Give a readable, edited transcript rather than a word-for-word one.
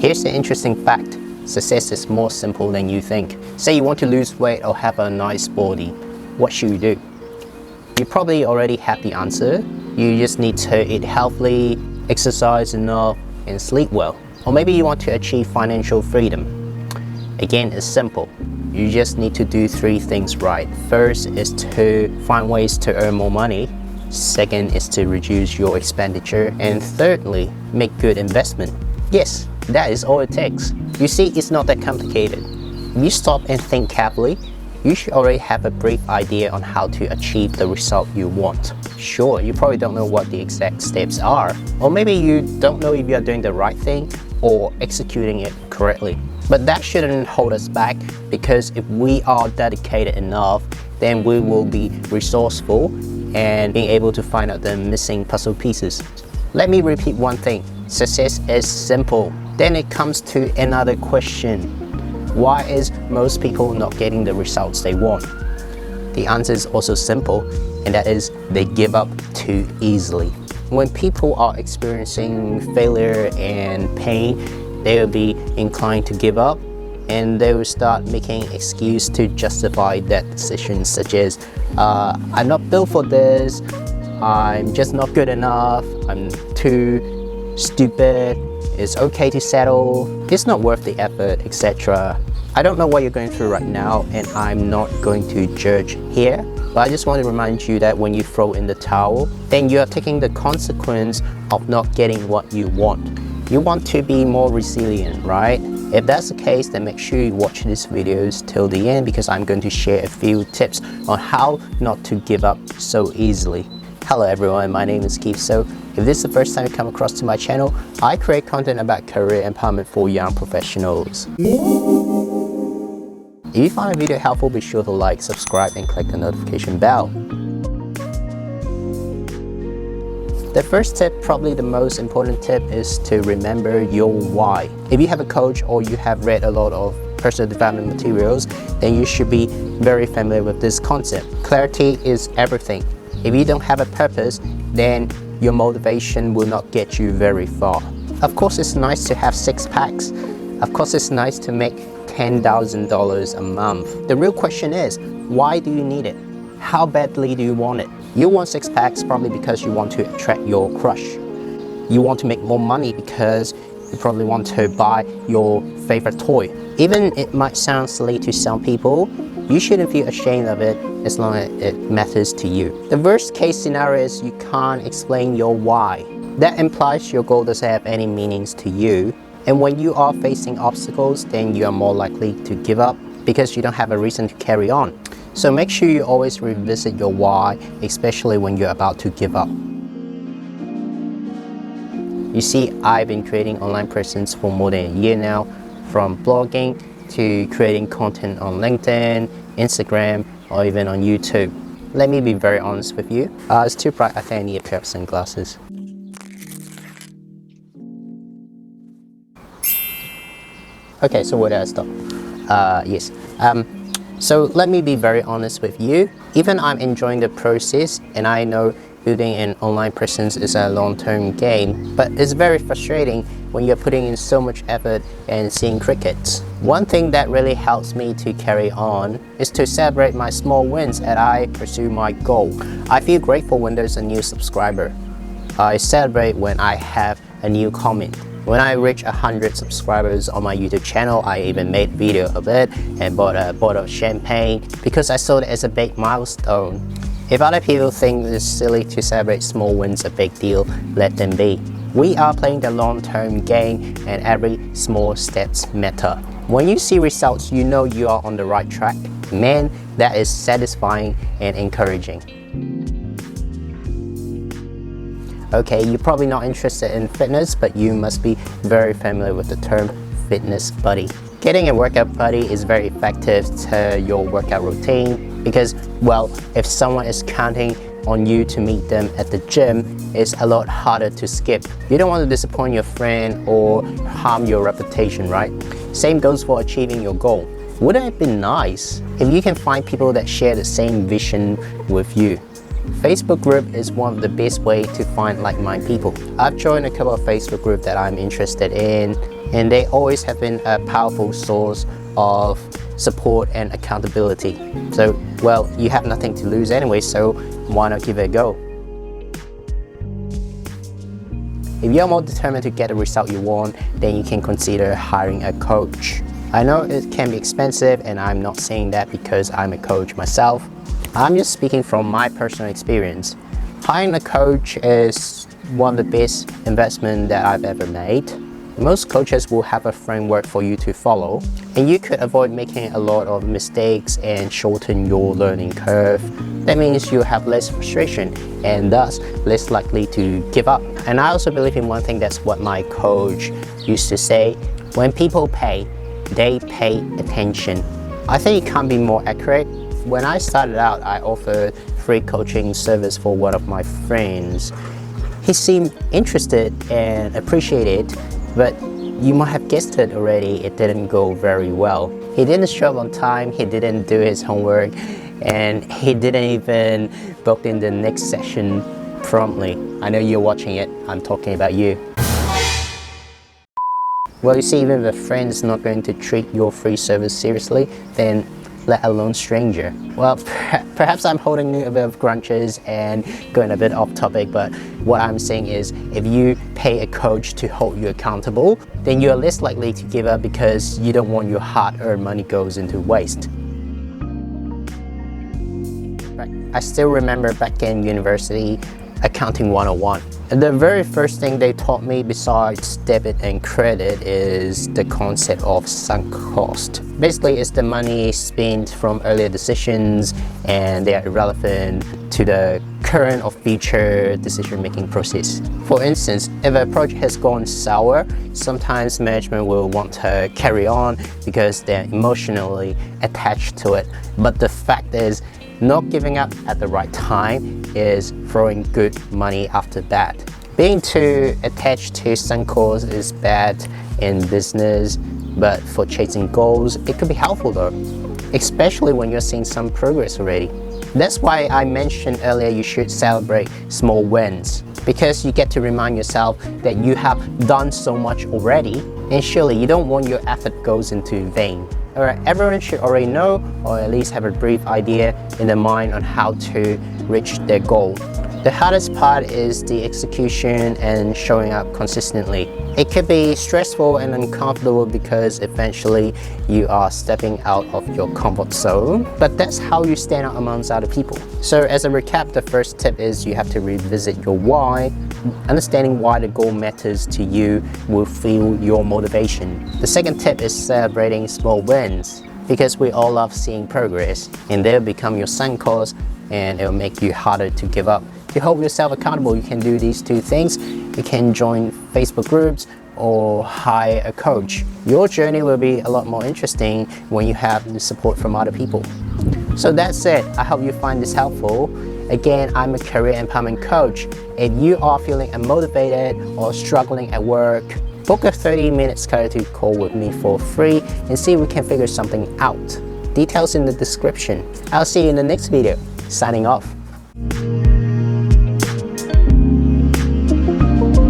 Here's the interesting fact. Success is more simple than you think. Say you want to lose weight or have a nice body. What should you do? You probably already have the answer. You just need to eat healthily, exercise enough, and sleep well. Or maybe you want to achieve financial freedom. Again, it's simple. You just need to do 3 things right. First is to find ways to earn more money. Second is to reduce your expenditure. And thirdly, make good investment. Yes, that is all it takes. You see, it's not that complicated. If you stop and think carefully, you should already have a brief idea on how to achieve the result you want. Sure, you probably don't know what the exact steps are, or maybe you don't know if you are doing the right thing or executing it correctly. But that shouldn't hold us back, because if we are dedicated enough, then we will be resourceful and being able to find out the missing puzzle pieces. Let me repeat one thing. Success is simple. Then it comes to another question. Why is most people not getting the results they want? The answer is also simple, and that is they give up too easily. When people are experiencing failure and pain, they will be inclined to give up, and they will start making excuses to justify that decision, such as I'm not built for this, I'm just not good enough, I'm too stupid, it's okay to settle, it's not worth the effort, etc. I don't know what you're going through right now, and I'm not going to judge here, but I just want to remind you that when you throw in the towel, then you are taking the consequence of not getting what you want. You want to be more resilient, right? If that's the case, then make sure you watch these videos till the end, because I'm going to share a few tips on how not to give up so easily. Hello everyone, my name is Keith. So if this is the first time you come across to my channel, I create content about career empowerment for young professionals. If you find my video helpful, be sure to like, subscribe, and click the notification bell. The first tip, probably the most important tip, is to remember your why. If you have a coach or you have read a lot of personal development materials, then you should be very familiar with this concept. Clarity is everything. If you don't have a purpose, then your motivation will not get you very far. Of course, it's nice to have 6 packs. Of course, it's nice to make $10,000 a month. The real question is, why do you need it? How badly do you want it? You want 6 packs probably because you want to attract your crush. You want to make more money because you probably want to buy your favorite toy. Even it might sound silly to some people, you shouldn't feel ashamed of it as long as it matters to you. The worst case scenario is you can't explain your why. That implies your goal doesn't have any meanings to you. And when you are facing obstacles, then you are more likely to give up because you don't have a reason to carry on. So make sure you always revisit your why, especially when you're about to give up. You see, I've been creating online presence for more than a year now, from blogging to creating content on LinkedIn, Instagram, or even on YouTube. Let me be very honest with you. It's too bright, I think I need a pair of sunglasses. Okay, so where did I stop? Yes. So let me be very honest with you. Even I'm enjoying the process, and I know building an online presence is a long-term game, but it's very frustrating when you're putting in so much effort and seeing crickets. One thing that really helps me to carry on is to celebrate my small wins as I pursue my goal. I feel grateful when there's a new subscriber. I celebrate when I have a new comment. When I reach 100 subscribers on my YouTube channel, I even made a video of it and bought a bottle of champagne because I saw it as a big milestone. If other people think it's silly to celebrate small wins a big deal, let them be. We are playing the long-term game, and every small steps matter. When you see results, you know you are on the right track. Man, that is satisfying and encouraging. Okay, you're probably not interested in fitness, but you must be very familiar with the term fitness buddy. Getting a workout buddy is very effective to your workout routine because, well, if someone is counting on you to meet them at the gym, it's a lot harder to skip. You don't want to disappoint your friend or harm your reputation, right? Same goes for achieving your goal. Wouldn't it be nice if you can find people that share the same vision with you? Facebook group is one of the best way to find like-minded people. I've joined a couple of Facebook groups that I'm interested in, and they always have been a powerful source of support and accountability. So, well, you have nothing to lose anyway, so why not give it a go? If you're more determined to get the result you want, then you can consider hiring a coach. I know it can be expensive, and I'm not saying that because I'm a coach myself. I'm just speaking from my personal experience. Hiring a coach is one of the best investments that I've ever made. Most coaches will have a framework for you to follow, and you could avoid making a lot of mistakes and shorten your learning curve. That means you have less frustration and thus less likely to give up. And I also believe in one thing, that's what my coach used to say: when people pay, they pay attention. I think it can't be more accurate. When I started out, I offered free coaching service for one of my friends. He seemed interested and appreciated, but you might have guessed it already, it didn't go very well. He didn't show up on time, he didn't do his homework, and he didn't even book in the next session promptly. I know you're watching it, I'm talking about you. Well, you see, even if a friend is not going to treat your free service seriously, then let alone stranger. Well, perhaps I'm holding a bit of grudges and going a bit off topic, but what I'm saying is, if you pay a coach to hold you accountable, then you're less likely to give up because you don't want your hard-earned money goes into waste. I still remember back in university, accounting 101. The very first thing they taught me besides debit and credit is the concept of sunk cost. Basically, it's the money spent from earlier decisions and they are irrelevant to the current or future decision-making process. For instance, if a project has gone sour, sometimes management will want to carry on because they're emotionally attached to it. But the fact is, not giving up at the right time is throwing good money after that. Being too attached to sunk costs is bad in business, but for chasing goals, it could be helpful though, especially when you're seeing some progress already. That's why I mentioned earlier you should celebrate small wins, because you get to remind yourself that you have done so much already, and surely you don't want your effort goes into vain. Alright, everyone should already know, or at least have a brief idea in their mind on how to reach their goal. The hardest part is the execution and showing up consistently. It could be stressful and uncomfortable because eventually you are stepping out of your comfort zone, but that's how you stand out amongst other people. So as a recap, the first tip is you have to revisit your why. Understanding why the goal matters to you will fuel your motivation. The second tip is celebrating small wins, because we all love seeing progress, and they'll become your sunk cost and it'll make you harder to give up. To hold yourself accountable, you can do these two things. You can join Facebook groups or hire a coach. Your journey will be a lot more interesting when you have the support from other people. So that's it. I hope you find this helpful. Again, I'm a career empowerment coach. If you are feeling unmotivated or struggling at work, book a 30-minute clarity call with me for free and see if we can figure something out. Details in the description. I'll see you in the next video. Signing off.